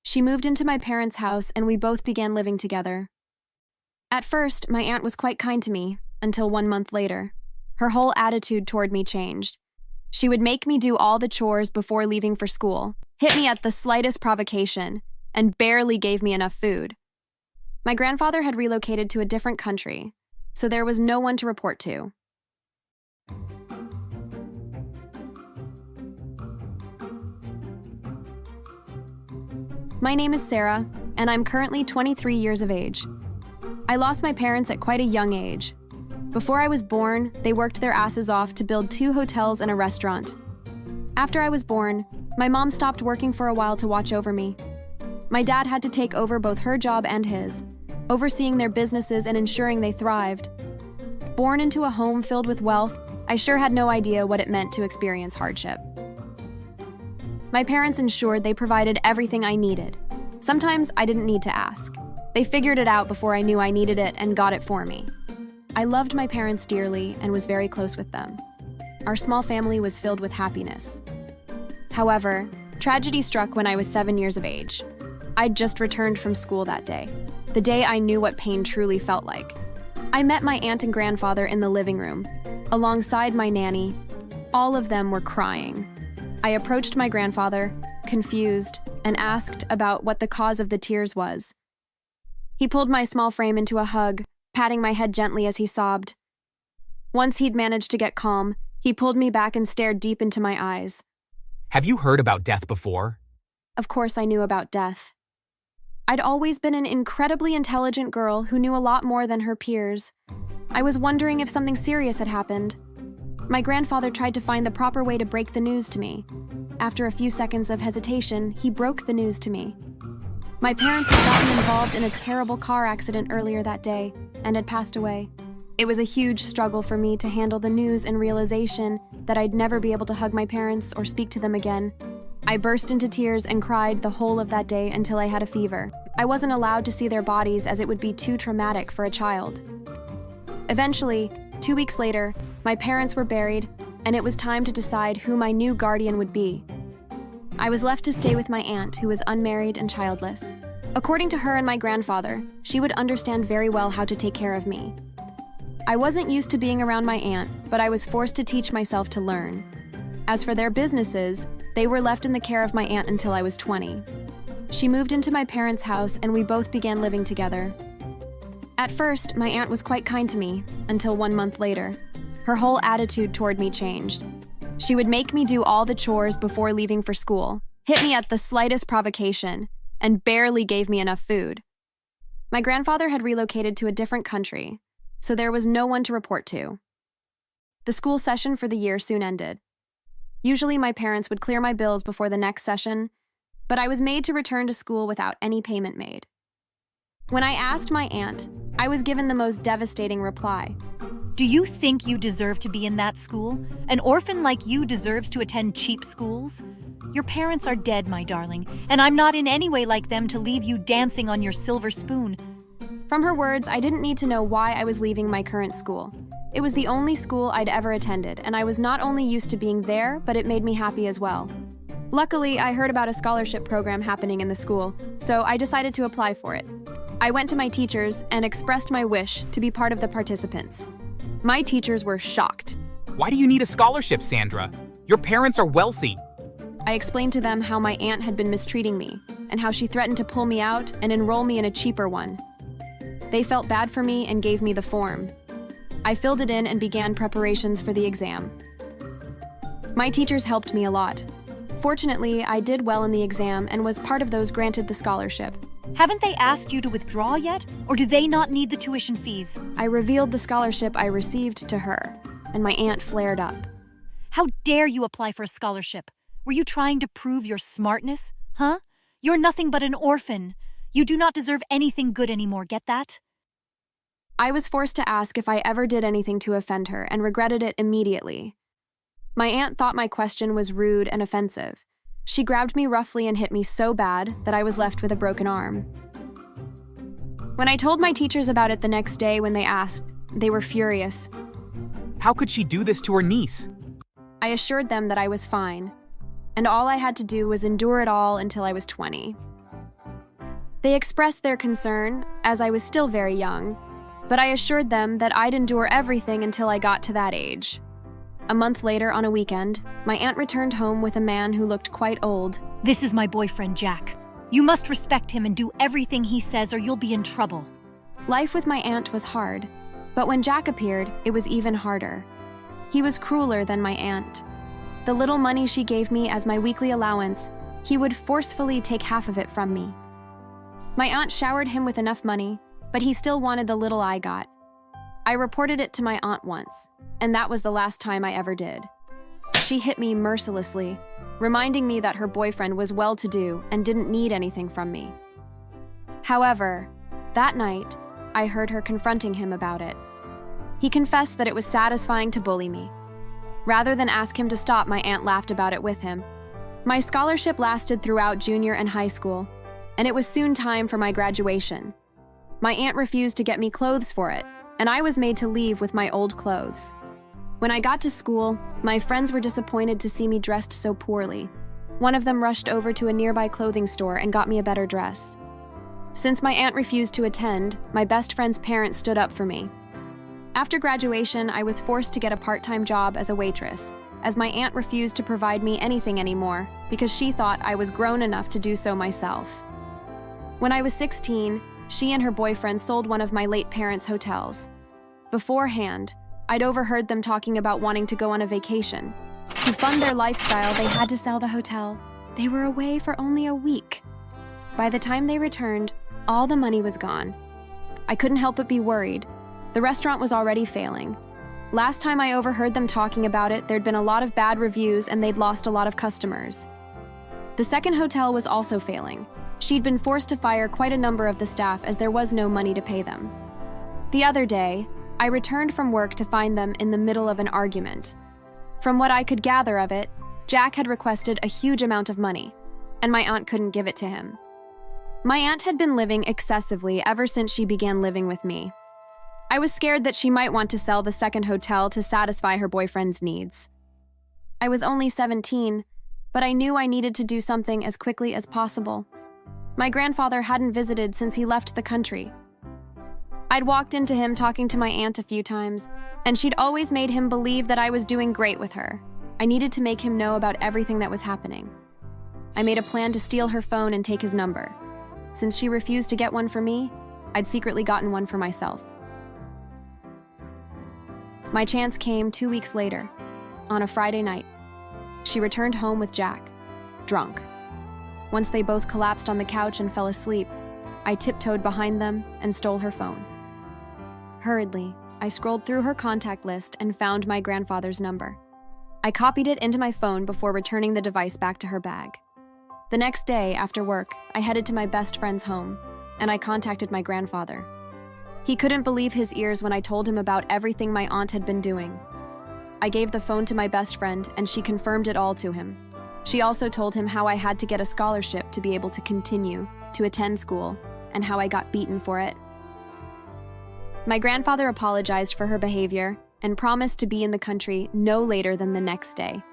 She moved into my parents' house and we both began living together. At first, my aunt was quite kind to me, until 1 month later. Her whole attitude toward me changed. She would make me do all the chores before leaving for school, hit me at the slightest provocation, and barely gave me enough food. My grandfather had relocated to a different country, so there was no one to report to. My name is Sarah, and I'm currently 23 years of age. I lost my parents at quite a young age. Before I was born, they worked their asses off to build 2 hotels and a restaurant. After I was born, my mom stopped working for a while to watch over me. My dad had to take over both her job and his, overseeing their businesses and ensuring they thrived. Born into a home filled with wealth, I sure had no idea what it meant to experience hardship. My parents ensured they provided everything I needed. Sometimes I didn't need to ask. They figured it out before I knew I needed it and got it for me. I loved my parents dearly and was very close with them. Our small family was filled with happiness. However, tragedy struck when I was 7 years of age. I'd just returned from school that day, the day I knew what pain truly felt like. I met my aunt and grandfather in the living room, alongside my nanny. All of them were crying. I approached my grandfather, confused, and asked about what the cause of the tears was. He pulled my small frame into a hug, patting my head gently as he sobbed. Once he'd managed to get calm, he pulled me back and stared deep into my eyes. Have you heard about death before? Of course I knew about death. I'd always been an incredibly intelligent girl who knew a lot more than her peers. I was wondering if something serious had happened. My grandfather tried to find the proper way to break the news to me. After a few seconds of hesitation, he broke the news to me. My parents had gotten involved in a terrible car accident earlier that day and had passed away. It was a huge struggle for me to handle the news and realization that I'd never be able to hug my parents or speak to them again. I burst into tears and cried the whole of that day until I had a fever. I wasn't allowed to see their bodies as it would be too traumatic for a child. Eventually, 2 weeks later, my parents were buried, and it was time to decide who my new guardian would be. I was left to stay with my aunt, who was unmarried and childless. According to her and my grandfather, she would understand very well how to take care of me. I wasn't used to being around my aunt, but I was forced to teach myself to learn. As for their businesses, they were left in the care of my aunt until I was 20. She moved into my parents' house and we both began living together. At first, my aunt was quite kind to me, until 1 month later. Her whole attitude toward me changed. She would make me do all the chores before leaving for school, hit me at the slightest provocation, and barely gave me enough food. My grandfather had relocated to a different country, so there was no one to report to. The school session for the year soon ended. Usually my parents would clear my bills before the next session, but I was made to return to school without any payment made. When I asked my aunt, I was given the most devastating reply. Do you think you deserve to be in that school? An orphan like you deserves to attend cheap schools? Your parents are dead, my darling, and I'm not in any way like them to leave you dancing on your silver spoon. From her words, I didn't need to know why I was leaving my current school. It was the only school I'd ever attended, and I was not only used to being there, but it made me happy as well. Luckily, I heard about a scholarship program happening in the school, so I decided to apply for it. I went to my teachers and expressed my wish to be part of the participants. My teachers were shocked. Why do you need a scholarship, Sandra? Your parents are wealthy. I explained to them how my aunt had been mistreating me, and how she threatened to pull me out and enroll me in a cheaper one. They felt bad for me and gave me the form. I filled it in and began preparations for the exam. My teachers helped me a lot. Fortunately, I did well in the exam and was part of those granted the scholarship. Haven't they asked you to withdraw yet, or do they not need the tuition fees? I revealed the scholarship I received to her, and my aunt flared up. How dare you apply for a scholarship? Were you trying to prove your smartness? Huh? You're nothing but an orphan. You do not deserve anything good anymore, get that? I was forced to ask if I ever did anything to offend her and regretted it immediately. My aunt thought my question was rude and offensive. She grabbed me roughly and hit me so bad that I was left with a broken arm. When I told my teachers about it the next day when they asked, they were furious. How could she do this to her niece? I assured them that I was fine, and all I had to do was endure it all until I was 20. They expressed their concern, as I was still very young, but I assured them that I'd endure everything until I got to that age. A month later, on a weekend, my aunt returned home with a man who looked quite old. This is my boyfriend, Jack. You must respect him and do everything he says or you'll be in trouble. Life with my aunt was hard, but when Jack appeared, it was even harder. He was crueler than my aunt. The little money she gave me as my weekly allowance, he would forcefully take half of it from me. My aunt showered him with enough money, but he still wanted the little I got. I reported it to my aunt once, and that was the last time I ever did. She hit me mercilessly, reminding me that her boyfriend was well-to-do and didn't need anything from me. However, that night, I heard her confronting him about it. He confessed that it was satisfying to bully me. Rather than ask him to stop, my aunt laughed about it with him. My scholarship lasted throughout junior and high school, and it was soon time for my graduation. My aunt refused to get me clothes for it, and I was made to leave with my old clothes. When I got to school, my friends were disappointed to see me dressed so poorly. One of them rushed over to a nearby clothing store and got me a better dress. Since my aunt refused to attend, my best friend's parents stood up for me. After graduation, I was forced to get a part-time job as a waitress, as my aunt refused to provide me anything anymore because she thought I was grown enough to do so myself. When I was 16, she and her boyfriend sold one of my late parents' hotels. Beforehand, I'd overheard them talking about wanting to go on a vacation. To fund their lifestyle, they had to sell the hotel. They were away for only a week. By the time they returned, all the money was gone. I couldn't help but be worried. The restaurant was already failing. Last time I overheard them talking about it, there'd been a lot of bad reviews and they'd lost a lot of customers. The second hotel was also failing. She'd been forced to fire quite a number of the staff as there was no money to pay them. The other day, I returned from work to find them in the middle of an argument. From what I could gather of it, Jack had requested a huge amount of money, and my aunt couldn't give it to him. My aunt had been living excessively ever since she began living with me. I was scared that she might want to sell the second hotel to satisfy her boyfriend's needs. I was only 17, but I knew I needed to do something as quickly as possible. My grandfather hadn't visited since he left the country. I'd walked into him talking to my aunt a few times, and she'd always made him believe that I was doing great with her. I needed to make him know about everything that was happening. I made a plan to steal her phone and take his number. Since she refused to get one for me, I'd secretly gotten one for myself. My chance came 2 weeks later, on a Friday night. She returned home with Jack, drunk. Once they both collapsed on the couch and fell asleep, I tiptoed behind them and stole her phone. Hurriedly, I scrolled through her contact list and found my grandfather's number. I copied it into my phone before returning the device back to her bag. The next day, after work, I headed to my best friend's home, and I contacted my grandfather. He couldn't believe his ears when I told him about everything my aunt had been doing. I gave the phone to my best friend, and she confirmed it all to him. She also told him how I had to get a scholarship to be able to continue to attend school, and how I got beaten for it. My grandfather apologized for her behavior and promised to be in the country no later than the next day.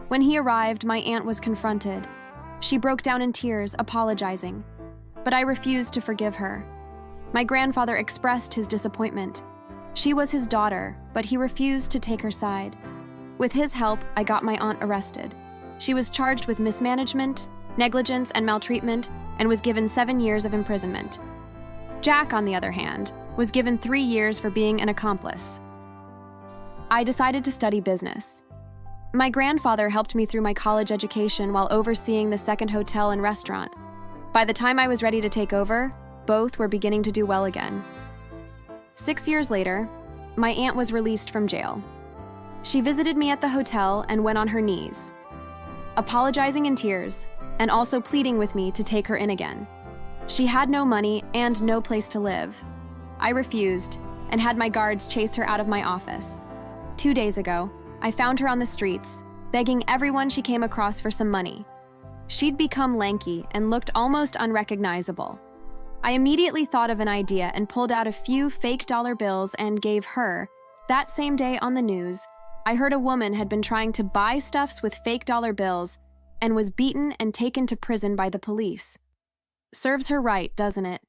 When he arrived, my aunt was confronted. She broke down in tears, apologizing, but I refused to forgive her. My grandfather expressed his disappointment. She was his daughter, but he refused to take her side. With his help, I got my aunt arrested. She was charged with mismanagement, negligence, and maltreatment, and was given 7 years of imprisonment. Jack, on the other hand, was given 3 years for being an accomplice. I decided to study business. My grandfather helped me through my college education while overseeing the second hotel and restaurant. By the time I was ready to take over, both were beginning to do well again. 6 years later, my aunt was released from jail. She visited me at the hotel and went on her knees, apologizing in tears, and also pleading with me to take her in again. She had no money and no place to live. I refused and had my guards chase her out of my office. 2 days ago, I found her on the streets, begging everyone she came across for some money. She'd become lanky and looked almost unrecognizable. I immediately thought of an idea and pulled out a few fake dollar bills and gave her. That same day on the news, I heard a woman had been trying to buy stuffs with fake dollar bills and was beaten and taken to prison by the police. Serves her right, doesn't it?